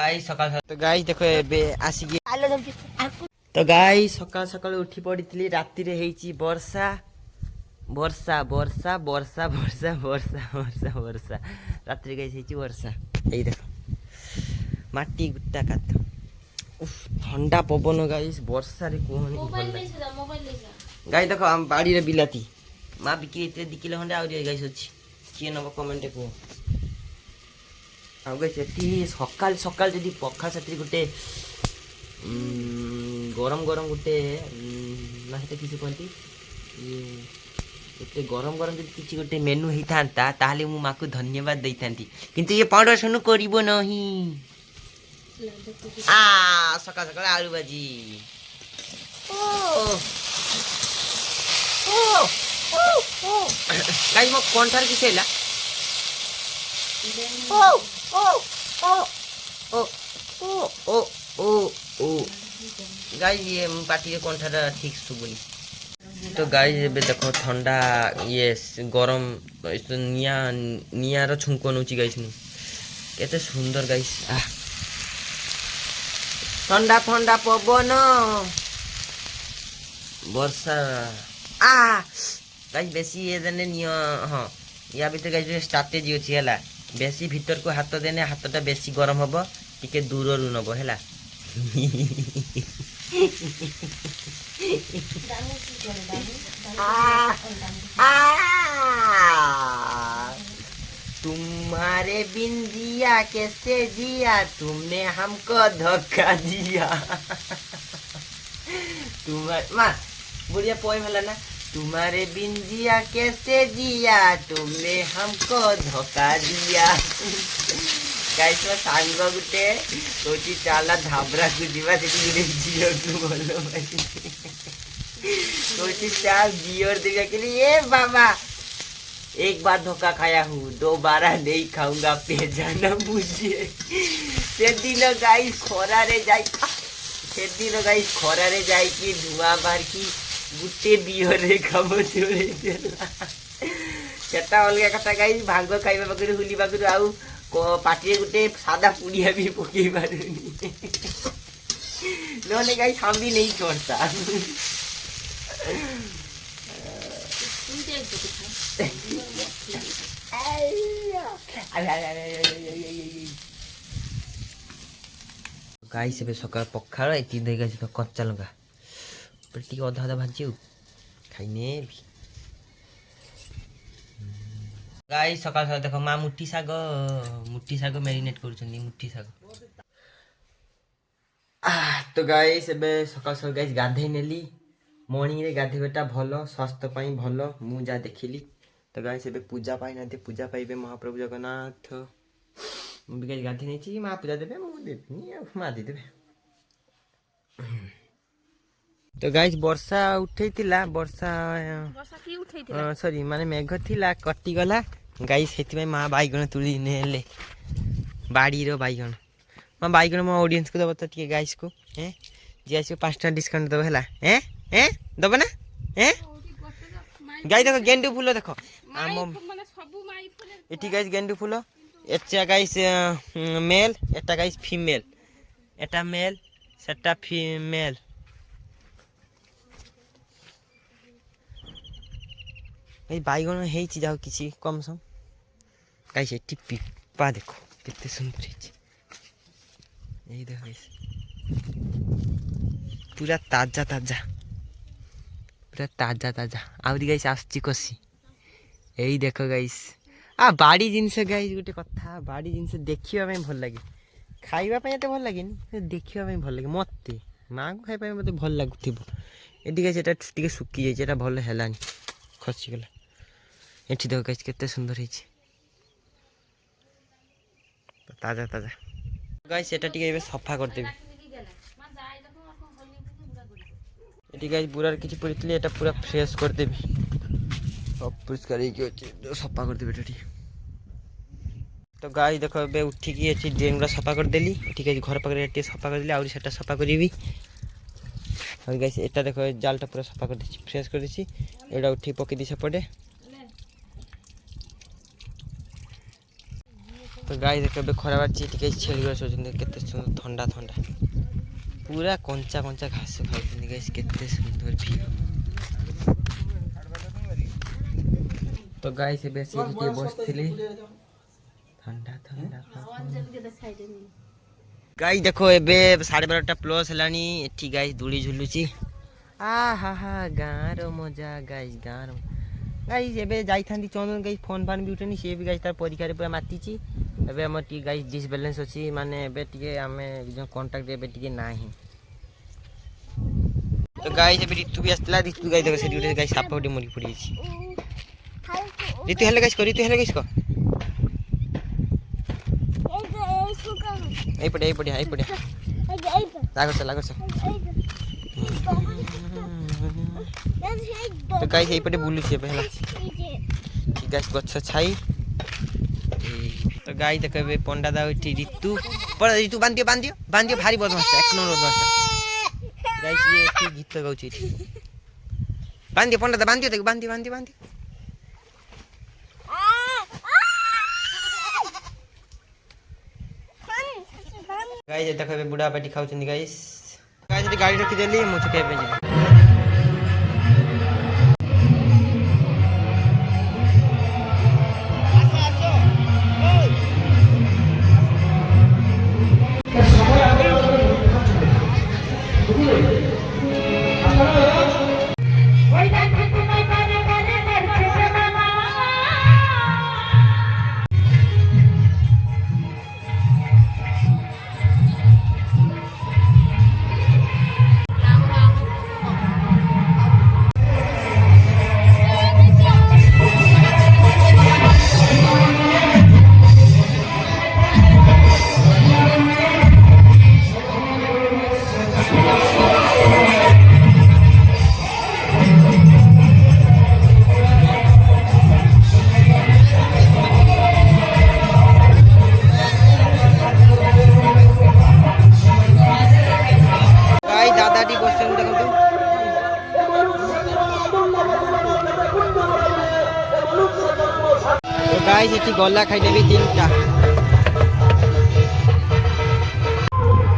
Guys सकाळ तो guys देखो एबे आसी तो गाइस सकाळ सकाळ उठी पड़ितली राती रे हेची वर्षा वर्षा वर्षा वर्षा वर्षा वर्षा वर्षा वर्षा राती रे गाइस हेची वर्षा एई देखो माटी गुट्टा कात उफ ठंडा पवन गाइस वर्षा रे कोहनी मोबाइल गाइस देखो हम बाड़ी रे बिलाती मां बिकी एते 2 किलो हंडा आउरी गाइस अछि किए नबो कमेंट को आउ गाइस एती सकाळ सकाळ जदी पखा सात्री गुटे गरम गरम गुटे ना हेते किसी कोंती एते गरम गरम जदी किछि गुटे मेनू हि थांता ताले मु माकु धन्यवाद देई थांती किंतु ये पाउडर सनु करिवो नही आ सकाळ सकाळ आलू भाजी ओ ओ ओ गाइस मो कोंठार कि सेला ओ ओ ओ ओ ओ ओ ओ गाइस ये पार्टी कोंठार ठीक सुबुनी तो गाइस एबे देखो ठंडा ये गरम निया निया रो छुंको नउची गाइस नु केते सुंदर गाइस आ ठंडा ठंडा पवन वर्षा आ गाइस बेसी ये देने नियो हां या भीतर गाइस स्ट्रैटेजी अछि हला बेसी भीतर को हाथ देने हाथटा बेसी गरम होबो टिके दूर रु नबो हला तुम्हारे बिन जिया कैसे जिया तुमने हमको धोखा दिया तुम्हारे मां बुढ़िया पोएम हला ना तुम्हारे बिन जिया कैसे जिया तुमने हमको धोखा दिया गाइस तो सांग गुटे सोची चाला धाबरा को जीवा सेठी गुटे जियो को बोलो भाई सोची चाल बियर देगा के लिए ए बाबा एक बार धोखा खाया हूँ दोबारा नहीं खाऊंगा पे जाना मुझे से दिन गाइस खोरा रे जाई से दिन गाइस खोरा रे जाई कि धुआं बाहर की गुटे बियर रे खाबो चोरे देला सेटा अलगा कथा गाइस भांग खाइबा बकरी हुली बकरी आउ पाटी गुटे सादा पुड़िया भी पकई बारुनी नोने गाइस हम भी नहीं छोड़ता गाइस एबे सकाळ पखाळ एति दे गाइस तो कच्चा लंका पेटी अधा अधा भाजिउ खाइने भी गाइस सकाळ सकाळ देखो मा मुठी साग मैरिनेट करूछनी मुठी साग तो गाइस एबे सकाळ सकाळ गाइस गाधे नेली मॉर्निंग रे गाधेबेटा भलो स्वास्थ्य पई भलो मु जा देखिली तो गाइस एबे पूजा पाई नाते पूजा पाइबे महाप्रभु जगन्नाथ मु भी गाइस गाधे नेची मा पूजा देबे मु देबनी मा दे देबे तो गाइस वर्षा उठैतिला वर्षा की उठैतिला सॉरी माने मेघ थिला कटि गला गाइस हेति में मा बाईगण तुली नेले बाड़ी रो बाईगण मा बाईगण मो ऑडियंस को दबो त टिके गाइस को हैं जे आसी 5% डिस्काउंट दबो हला हैं हैं दबो ना हैं गाइस देखो गेंडू फूल देखो आम माने सब माई फूल एठी गाइस गेंडू फूल एटा गाइस मेल एटा गाइस फीमेल एटा मेल सेटा फीमेल ए बाईगण हेची जाओ किसी कम सम गाइस एटी पिपा देखो कितने सुंदर है यही देखो गाइस पूरा ताजा ताजा आउरी गाइस आसची कसी यही देखो गाइस आ बाड़ी जिनस गाइस गोटे कथा बाड़ी जिनस देखिबा में भल लागे खाइबा पे एते भल लागे नि देखिबा में भल लागे मते मां को खाइबा मते भल लागुथिबो एटी गाइस एटा टिके सुकी जाय एटा भल हेलानी खसी गला एठी देखो गाइस केते सुंदर है ताजा गाइस एटा टिके सफा कर देबी एटी गाइस पूरा किछि पड़ितले एटा पूरा फ्रेश कर देबी सब परिष्कार के अछि सफा कर देबी एटी तो गाइस देखो बे उठी की एठी ड्रेन गुला सफा कर देली एठी गाइस घर पकरे एटी सफा कर देली और सेटा सफा करबी और गाइस एटा देखो जालटा पूरा सफा कर देछि फ्रेश कर देछि एडा उठी पके दी सेपटे तो गाई देख खरा बाड़ी टे छेली गुड़ा शोचते के थंडा थंडा पूरा कंचा कंचा घास खाऊँ गाइस केते सुंदर व्यू। तो गाइस बेसी बसली ठंडा ठंडा गाइस देखो एबे 12:30 प्लस हेलानी एठी गाइस दूली झुलुची आ हा हा गाँव मजा गाइस गाँव गाइस एबे जाइथांती चंदन गाइस फोन फान भी उठेनी सी भी गाइस तार परीक्षा रे पूरा मातीची एबे हमर टी गाइस डिसबैलेंस अछि माने एबे टिके हमें जो कांटेक्ट एबे टिके नाही। तो गाइस एबे ऋतु भी आसला ऋतु गाइस देखो सेठी उठे गाइस साप उठे मरी पड़ी छी ऋतु हेले गाइस को ऋतु हेले गाइस को ए पड़े लागो से तो गाइस ए पटे बुलु छी पहला गाइस गछ छाई। तो गाइस देखबे पंडा दा उठी ऋतु पर ऋतु बांधियो भारी बदमाश एक नंबर बदमाश गाइस ये एठी गीत गाउची बांधियो पंडा दा बांधियो गाइस देखबे बुढ़ा बाटी खाउछन गाइस गाड़ी रखी देली मु चके पे जी। गाइस एठी गल्ला खाई लेबी 3टा।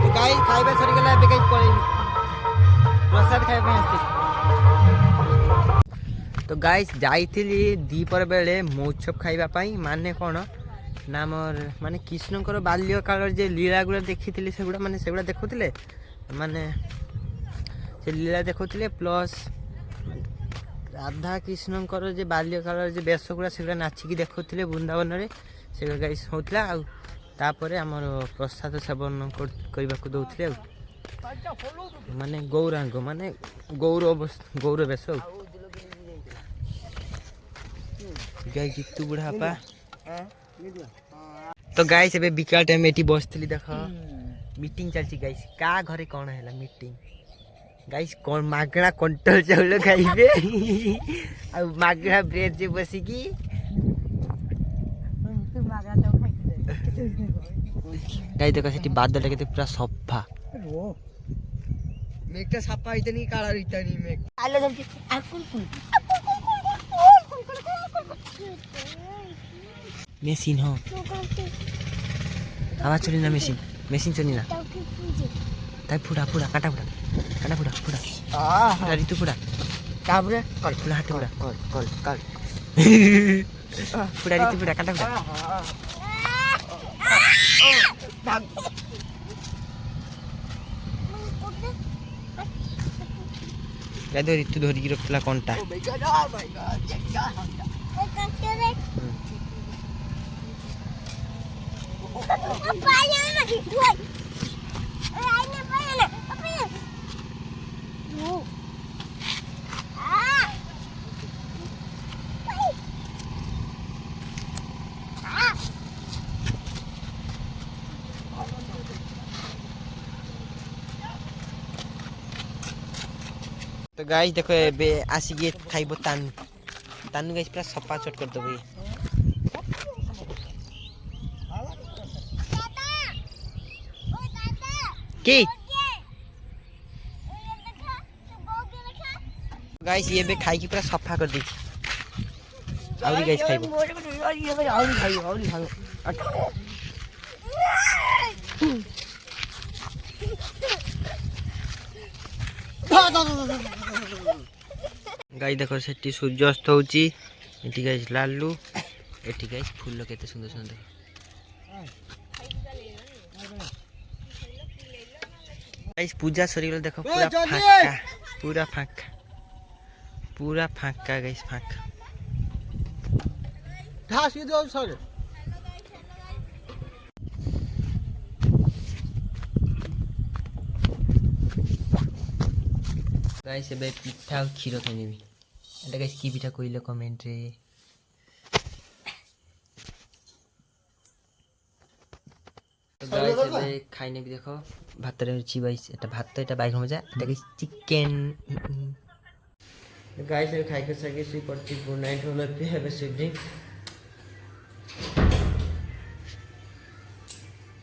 तो गाइस खाइबा सरी गला एबे गाइस पळेबी प्रसाद खाइबा आस्ते। तो गाइस जाइथिली दीपर बेले महोत्सव खाइबा पई माने कोन ना मोर माने कृष्णकर बाल्य काल जे लीला गुड़ा देखिथिले सेगुड़ा माने सेगुड़ा देखुथिले माने से लीला देखुथिले प्लस राधा कृष्णकर जे बाल्यकाल जे बेश गुड़ा से नाचिकी देखुले वृंदावन में से गाइस होता तापर आमर प्रसाद सेवन करने को दौले माने गौरांग माने गौर बेश गाय जीतू बुढ़ापा। तो गाइस एबे बिकाल टाइम एटी बसली देख मीटिंग चलती गाइस का घरे कौन है मीटिंग गाइस कौन मागणा कंट्रोल चाउल खाइबे आ मागणा ब्रेड जे बसिकी गाइस देखो सेठी बादल केते पूरा सफा मेघटा सफा इतनी काला इतनी मेघ आलो जल्दी आकुल मेसिन हो आवाज चली ना मेसिन चली ना ताई फुड़ा काटा फुड़ा ऋतु फुड़ा काबरे कल फुड़ा हाथ फुड़ा कल फुड़ा ऋतु फुड़ा काटा फुड़ा गाइस ऋतु धरिकी रखला कंटा तो गाइस देखो एबे आसिके खाइबो तानु गाइस पूरा सफा चट कर दबो की गाइस ये बे खाई की पूरा सफा कर दी आउरी गाइस खाइबो ଗାଈ ଦେଖ ସେଠି ସୂର୍ଯ୍ୟ ଅସ୍ତ ହଉଛି। ଏଠି ଗାଈ ଲାଲୁ, ଏଠି ଗାଈ ଫୁଲ କେତେ ସୁନ୍ଦର ସୁନ୍ଦର। ଗାଇସ୍ ପୂଜା ସରିଗଲା ଦେଖ ପୁରା ଫାଙ୍କା, ପୁରା ଫାଙ୍କା, ପୁରା ଫାଙ୍କା ଗାଇସ୍ ଫାଙ୍କା। गाइस ଏବେ ପିଠା ଆଉ କ୍ଷୀର ଖାଇନେବି। ଏଟା ଗାଇସ୍ କି ପିଠା କହିଲେ କମେଣ୍ଟରେ। गाइस ଏବେ ଖାଇନେବି ଦେଖ ଭାତରେ ଅଛି ଗାଇସ୍। এটা ଭାତ, এটা ବାଇଗଣ ଭଜା, এটা ଗାଇସ୍ ଚିକେନ। गाइस ଏବେ ଖାଇକି ଶୋଇ ପଡିଛି। Good night. Have a sleeping.